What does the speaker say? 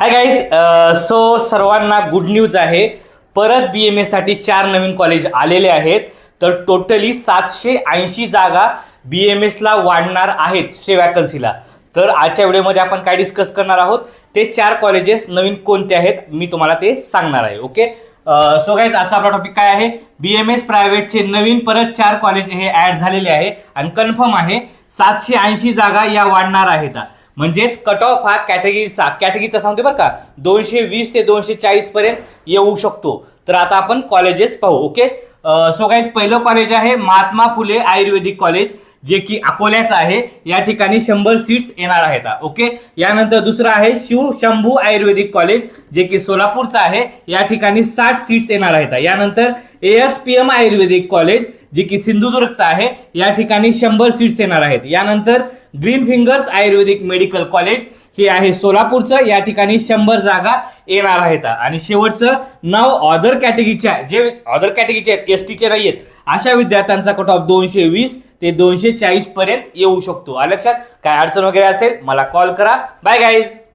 Hi guys, so सर्वांना good news आहे. परत BMS साठी 4 नवीन कॉलेज आलेले आहेत. तर टोटली 780 जागा BMS ला वाढणार आहेत स्टे वॅकन्सीला. तर आजच्या व्हिडिओमध्ये आपण काय डिस्कस करणार आहोत, ते 4 कॉलेजेस नवीन कोणते आहेत मी तुम्हाला ते सांगणार आहे. ओके, सो गाईज आजचा आपला टॉपिक काय आहे, BMS प्रायव्हेटचे नवीन परत 4 कॉलेज हे ऍड झालेले आहे आणि कन्फर्म आहे 780 जागा या वाढणार आहेत. म्हणजेच कट ऑफ हा कॅटेगरीचा सांगते बरं का, 220 ते 240 पर्यंत येऊ शकतो. तर आता आपण कॉलेजेस पाहू. ओके, सो गाईज पहिलं कॉलेज आहे महात्मा फुले आयुर्वेदिक कॉलेज, जे की अकोल्याचं आहे. या ठिकाणी 100 सीट्स येणार आहेत. ओके, यानंतर दुसरं आहे शिव शंभू आयुर्वेदिक कॉलेज, जे की सोलापूरचं आहे. या ठिकाणी 60 सीट्स येणार आहेत. यानंतर ASPM आयुर्वेदिक कॉलेज, जे की सिंधुदुर्गचं आहे. या ठिकाणी 100 सीट्स येणार आहेत. यानंतर ग्रीन फिंगर्स आयुर्वेदिक मेडिकल कॉलेज, हे आहे सोलापूरचं. या ठिकाणी 100 जागा येणार आहेत. आणि शेवटचं नाव अदर कॅटेगरीच्या, जे अदर कॅटेगरीचे आहेत, STचे नाही आहेत, अशा विद्यार्थ्यांचा कट ऑफ 220 ते 240 पर्यंत येऊ शकतो. लक्षात, काय अडचण वगैरे असेल मला कॉल करा. Bye guys.